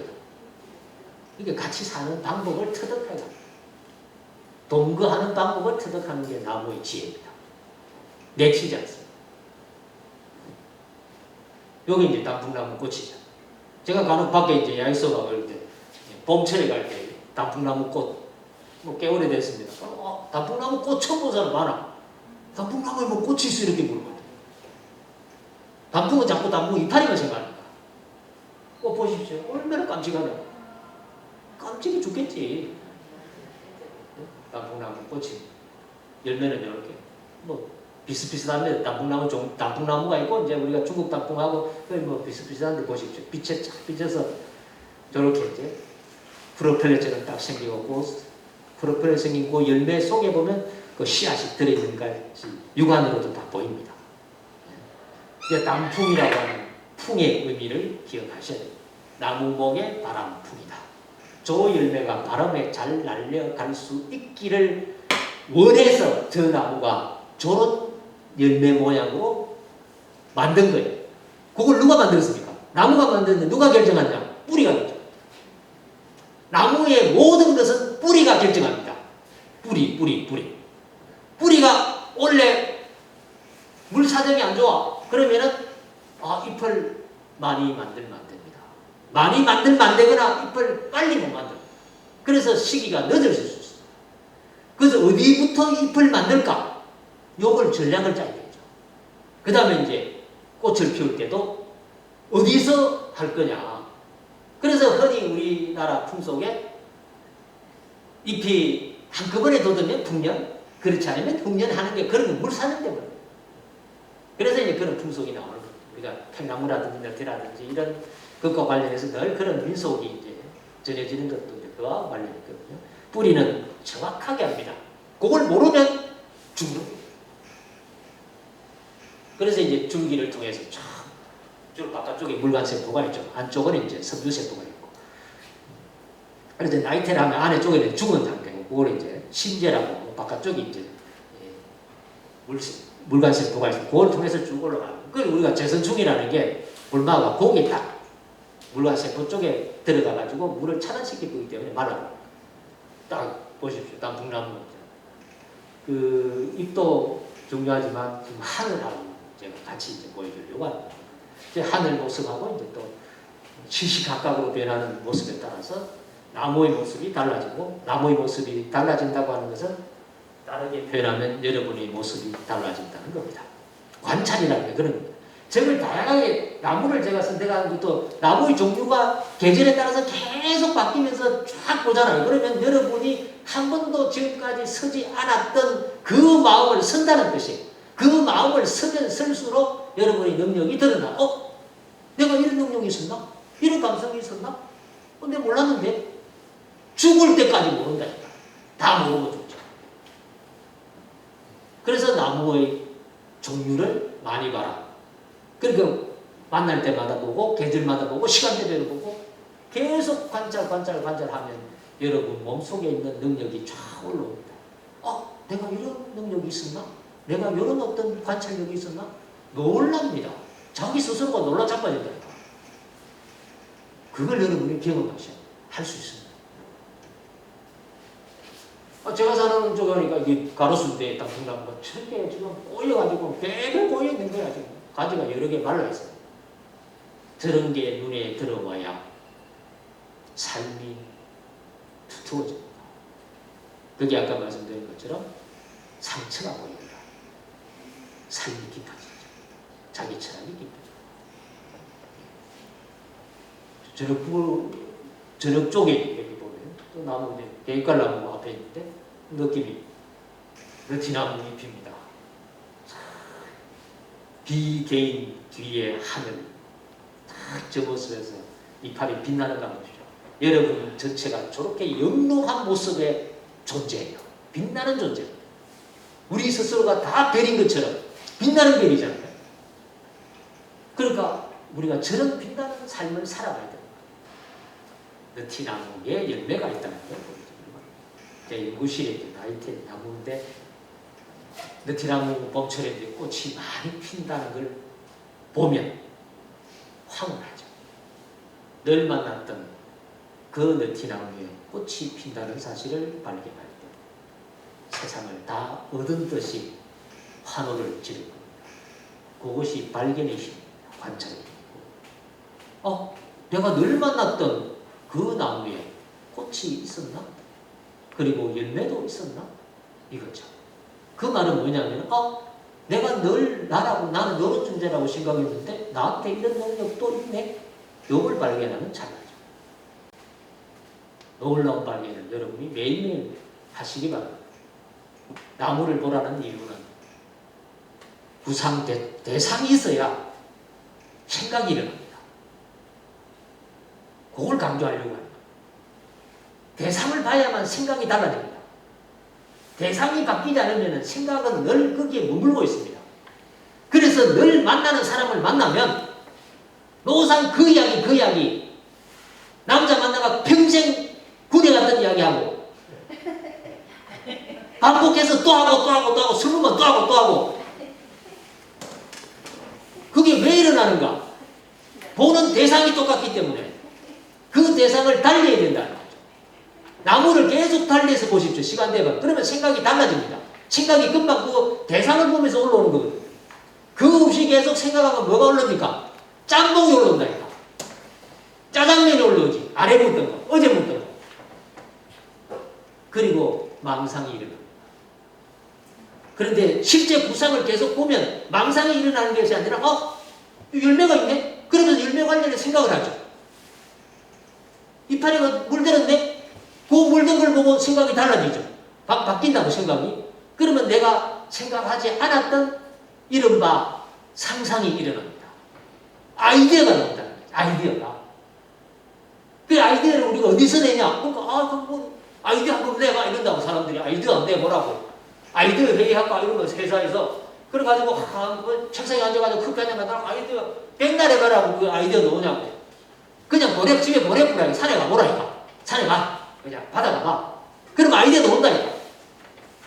이게 같이 사는 방법을 터득해가. 동거하는 방법을 터득하는 게 나무의 지혜입니다. 내치지 않습니다. 여기 이제 단풍나무 꽃이죠. 제가 간혹 밖에 이제 야외서가 그럴 때 봄철에 갈 때 단풍나무 꽃 꽤 오래됐습니다. 단풍나무 꽃 처음 본 사람 많아. 단풍나무에 뭐 꽃이 있어 이렇게 물어봐요. 단풍은 자꾸 단풍 이파리만 생각하니까. 꽃 보십시오. 얼마나 깜찍하냐. 깜찍이 죽겠지. 단풍나무 꽃이 열매는 이렇게 비슷비슷한데 단풍나무가 있고 이제 우리가 중국 단풍하고 뭐 비슷비슷한데 보십시오. 빛에 쫙 비쳐서 저렇게 이제 프로펠러처럼 딱 생기고 프로펠러 생긴 그 열매 속에 보면 그 씨앗이 들어있는 것이 육안으로도 다 보입니다. 이제 단풍이라고 하는 풍의 의미를 기억하셔야 됩니다. 나무목의 바람풍이다. 저 열매가 바람에 잘 날려갈 수 있기를 원해서 저 나무가 저런 열매 모양으로 만든 거예요. 그걸 누가 만들었습니까? 나무가 만드는데 누가 결정하냐? 뿌리가 결정합니다. 나무의 모든 것은 뿌리가 결정합니다. 뿌리. 뿌리가 원래 물 사정이 안 좋아. 그러면은 잎을 많이 만들면 안 됩니다. 많이 만들면 안 되거나 잎을 빨리 못 만들어. 그래서 시기가 늦어질 수 있어요. 그래서 어디부터 잎을 만들까? 요걸 전략을 짜야 되죠. 그 다음에 이제 꽃을 피울 때도 어디서 할 거냐. 그래서 흔히 우리나라 풍속에 잎이 한꺼번에 돋으면 풍년, 그렇지 않으면 흉년 하는 게 그런 물 사는 데거든요. 그래서 이제 그런 풍속이 나오는 거예요. 우리가 팽나무라든지 너티라든지 이런 것과 관련해서 늘 그런 민속이 이제 전해지는 것도 이제 그와 관련이 있거든요. 뿌리는 정확하게 합니다. 그걸 모르면 죽는 거예요. 그래서 이제 줄기를 통해서 쭉 바깥쪽에 물관세포가 있죠. 안쪽은 이제 섬유세포가 있고. 그래서 나이테를 하면 안에 쪽에는 죽은 상태고, 그걸 이제 심재라고 바깥쪽이 이제 물관세포가 있고, 그걸 통해서 쭉 올라가요. 그걸 우리가 재선충이라는 게 물마가 고기 딱 물관세포 쪽에 들어가가지고 물을 차단시킬 거기 때문에 말라요. 딱 보십시오. 단풍나무. 그 잎도 중요하지만 지금 하늘하고 제가 같이 이제 보여주려고 합니다. 이제 하늘 모습하고 이제 또 시시각각으로 변하는 모습에 따라서 나무의 모습이 달라지고, 나무의 모습이 달라진다고 하는 것은 다르게 표현하면 여러분의 모습이 달라진다는 겁니다. 관찰이라는 게 그런 겁니다. 저걸 다양하게 나무를 제가 선택하는 것도 나무의 종류가 계절에 따라서 계속 바뀌면서 쫙 보잖아요. 그러면 여러분이 한 번도 지금까지 서지 않았던 그 마음을 선다는 뜻이에요. 그 마음을 서면 설수록 여러분의 능력이 드러나. 내가 이런 능력이 있었나? 이런 감성이 있었나? 내가 몰랐는데? 죽을 때까지 모른다니까. 다 모르고 죽죠. 그래서 나무의 종류를 많이 봐라. 그러니까 만날 때마다 보고, 계절마다 보고, 시간대별로 보고, 계속 관찰하면 여러분 몸속에 있는 능력이 쫙 올라옵니다. 내가 이런 능력이 있었나? 내가 이런 어떤 관찰력이 있었나? 놀랍니다. 자기 스스로가 놀라 자빠진다니까. 그걸 여러분이 경험하셔야 할 수 있습니다. 제가 사는 쪽이니까 이게 가로수인데 단풍나무가 저렇게 지금 꼬여가지고 배가 꼬여있는 거야. 지금 가지가 여러 개 말라있어요. 저런 게 눈에 들어와야 삶이 두터워집니다. 그게 아까 말씀드린 것처럼 상처가 보입니다. 삶이 깊어지죠. 자기 철학이 깊어지죠. 저녁 쪽에 여기 보면 또 나무 이제 대깔나무 앞에 있는데 느낌이 너티나무 잎입니다. 비개인 뒤에 하늘 딱 저 모습에서 이파리 빛나는 거 보십시오. 여러분 전체가 저렇게 영롱한 모습의 존재예요. 빛나는 존재입니다. 우리 스스로가 다 별인 것처럼 빛나는 별이잖아요. 그러니까 우리가 저런 빛나는 삶을 살아가야 됩니다. 너티나무에 열매가 있다는 걸 보여줍니다. 제 연구실에 나이테 나무인데 너티나무 봄철에 꽃이 많이 핀다는 걸 보면 황홀하죠. 늘 만났던 그 너티나무에 꽃이 핀다는 사실을 발견할 때 세상을 다 얻은 듯이 환호를 지를 겁니다. 그것이 발견의 힘입니다. 관찰입니다. 내가 늘 만났던 그 나무에 꽃이 있었나? 그리고 열매도 있었나? 이거죠. 그 말은 뭐냐면 내가 늘 나라고 나는 너런 존재라고 생각했는데 나한테 이런 능력도 있네? 이걸 발견하는 찰나죠. 놀라운 발견을 여러분이 매일매일 하시기 바랍니다. 나무를 보라는 이유는 구상 대상이 있어야 생각이 일어납니다. 그걸 강조하려고 합니다. 대상을 봐야만 생각이 달라집니다. 대상이 바뀌지 않으면 생각은 늘 거기에 머물고 있습니다. 그래서 늘 만나는 사람을 만나면 노상 그 이야기. 남자 만나가 평생 군에 갔던 이야기하고 반복해서 또 하고 술 먹으면 또 하고 그게 왜 일어나는가? 보는 대상이 똑같기 때문에 그 대상을 달려야 된다는 거죠. 나무를 계속 달려서 보십시오. 시간 되면. 그러면 생각이 달라집니다. 생각이 금방 그 대상을 보면서 올라오는 거거든요. 그 없이 계속 생각하면 뭐가 올라옵니까? 짬뽕이 올라온다니까. 짜장면이 올라오지. 아래 묻던 거, 어제 묻던 거. 그리고 망상이 일어납니다. 그런데 실제 구상을 계속 보면 망상이 일어나는 것이 아니라 열매가 있네? 그러면서 열매 관련해 생각을 하죠. 이파리가 물들었네? 그 물든 걸 보고 생각이 달라지죠. 바뀐다고 생각이. 그러면 내가 생각하지 않았던 이른바 상상이 일어납니다. 아이디어가 나온다는 거죠. 아이디어가. 그 아이디어를 우리가 어디서 내냐? 그러니까 아이디어 한번 내봐 이런다고 사람들이 아이디어 안 내보라고. 아이디어 회의하고 이러면 회사에서 그래가지고 책상에 앉아가지고 커피 한잔 가다가 아이디어 백날 해봐라고 그 아이디어 넣으냐고. 그냥 집에 보내보라니까. 산에 가보라니까. 산에 가. 그냥 바다가 가. 그럼 아이디어 넣는다니까.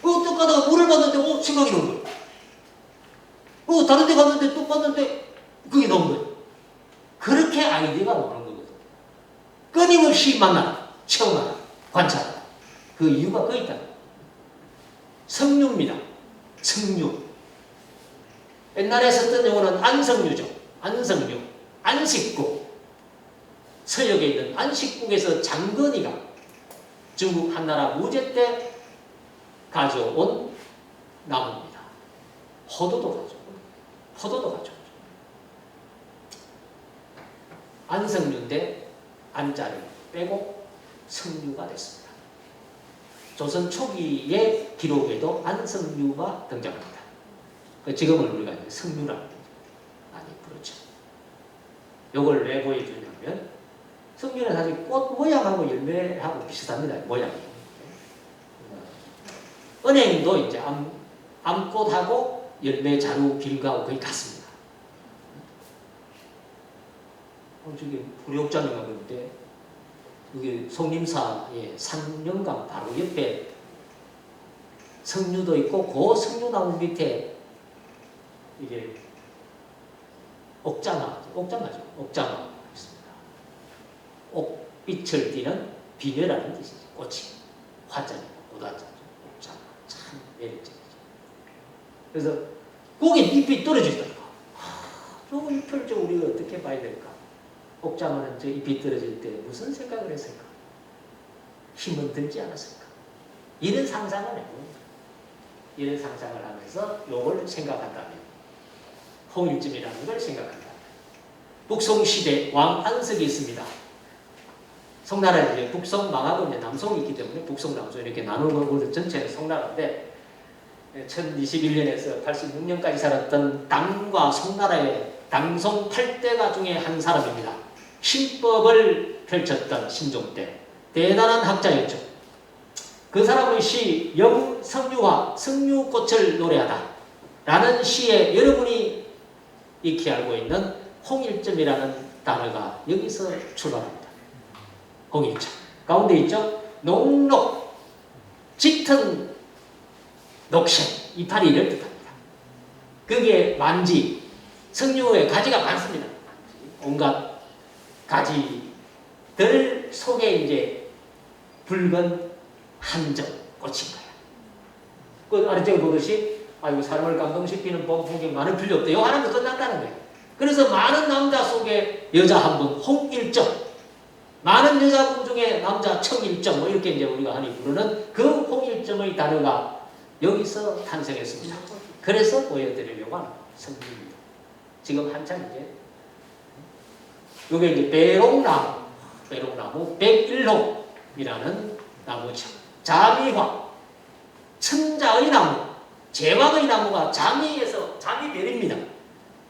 또 가다가 물을 봤는데 생각이 나는 거예요. 다른 데 갔는데 또 봤는데 그게 나온 거예요. 그렇게 아이디어가 나오는 거거든요. 끊임없이 만나라. 체험하라. 관찰하라. 그 이유가 거기 있다. 성류입니다. 성류. 옛날에 썼던 용어는 안성류죠. 안성류. 안식국. 서역에 있는 안식국에서 장건이가 중국 한나라 무제 때 가져온 나무입니다. 포도도 가져오죠. 안성류인데 안자를 빼고 성류가 됐습니다. 조선 초기의 기록에도 안성류가 등장합니다. 지금은 우리가 성류라고 많이 부르죠. 이걸 왜 보여주냐면 성류는 사실 꽃 모양하고 열매하고 비슷합니다. 모양이. 은행도 이제 암꽃하고 열매 자루 길가하고 거의 같습니다. 저기 우리 옥자님가 그런데 여기 송림사의 산영강 바로 옆에 석류도 있고 그 석류나무 밑에 이게 옥자마죠. 있습니다. 옥빛을 띠는 비녀라는 뜻이죠. 꽃이 화자니까 오다자죠. 옥자마 참 매력적이죠. 그래서 거기 잎이 떨어져 있다니까. 저 잎을 우리가 어떻게 봐야 될까? 옥자마는 저 잎이 떨어질 때 무슨 생각을 했을까? 힘은 들지 않았을까? 이런 상상을 해요. 이런 상상을 하면서 요걸 생각한다면 홍일점이라는 걸 생각한다. 북송시대 왕 안석이 있습니다. 송나라에 이제 북송 망하고 이제 남송이 있기 때문에 북송, 남송 이렇게 나누고 전체는 송나라인데 1021년에서 86년까지 살았던 당과 송나라의 당송 8대가 중에 한 사람입니다. 신법을 펼쳤던 신종 때 대단한 학자였죠. 그 사람의 시 영성류화 성류꽃을 노래하다 라는 시에 여러분이 익히 알고 있는 홍일점이라는 단어가 여기서 출발합니다. 홍일점 가운데 있죠. 녹록 짙은 녹색 이파리를 뜻합니다. 그게 만지 성류의 가지가 많습니다. 온갖 가지들 속에 이제 붉은 한점 꽃인 거야. 그 아래쪽에 보듯이 이거 사람을 감동시키는 풍경 많은 필요 없다. 이거 하나도 끝난다는 거예요. 그래서 많은 남자 속에 여자 한 분 홍일점, 많은 여자분 중에 남자 청일점 뭐 이렇게 이제 우리가 흔히 부르는 그 홍일점의 단어가 여기서 탄생했습니다. 그래서 보여드리려고 하는 성류입니다. 지금 한창 이제 이게 이제 배롱나무, 백일홍이라는 나무죠. 자미화, 천자의 나무, 제왕의 나무가 자미에서 자미별입니다.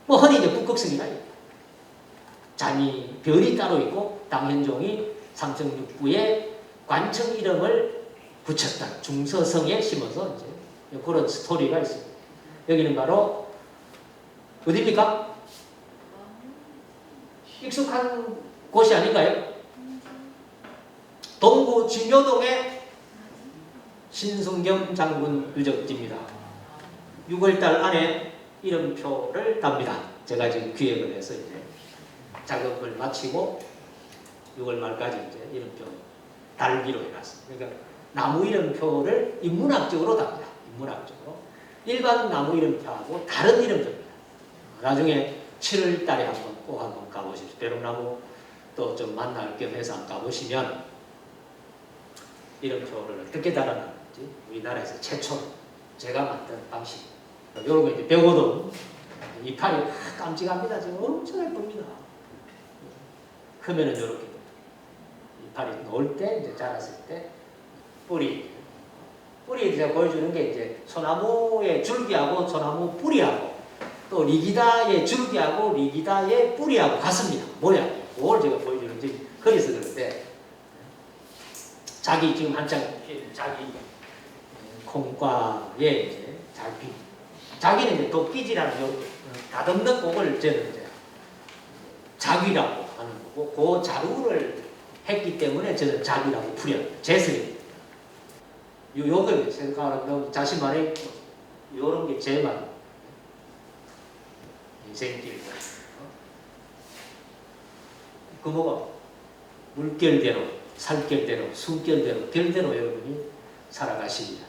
뭐 흔히 이제 북극성이라 자미 별이 따로 있고 당현종이 삼성육부에 관청 이름을 붙였다. 중서성에 심어서 이제 그런 스토리가 있습니다. 여기는 바로 어디입니까? 익숙한 곳이 아닌가요? 동구 진효동의 신승겸 장군 유적지입니다. 6월달 안에 이름표를 답니다. 제가 지금 기획을 해서 이제 작업을 마치고 6월 말까지 이제 이름표 달기로 해놨습니다. 그러니까 나무 이름표를 인문학적으로 답니다. 인문학적으로. 일반 나무 이름표하고 다른 이름표입니다. 나중에 7월 달에 한번 가보십시오. 대롱나무 또 좀 만날 겸 해서 한번 가보시면 이름표를 어떻게 달아놨는지 우리나라에서 최초로 제가 만든 방식. 요런 거 이제 배우거든. 이파리 깜찍합니다. 지금 엄청 예쁩니다. 크면은 요렇게 이파리 놓을 때 이제 자랐을 때 뿌리 제가 보여주는 게 이제 소나무의 줄기하고 소나무 뿌리하고 또 리기다의 줄기하고 리기다의 뿌리하고 같습니다. 모양. 그걸 제가 보여주는지 그래서 그런데 자기 지금 한창 자기 콩과에 이제 자기는 이제 도끼질하는 요 다듬는 곡을 저는 이제 자귀라고 하는 거고 그 자루를 했기 때문에 저는 자귀라고 부려요. 제스입니다. 요걸 생각하면 자신만의 요런 게 제만 인생길. 그 뭐가 물결대로 살결대로 숨결대로 결대로 여러분이 살아가십니다.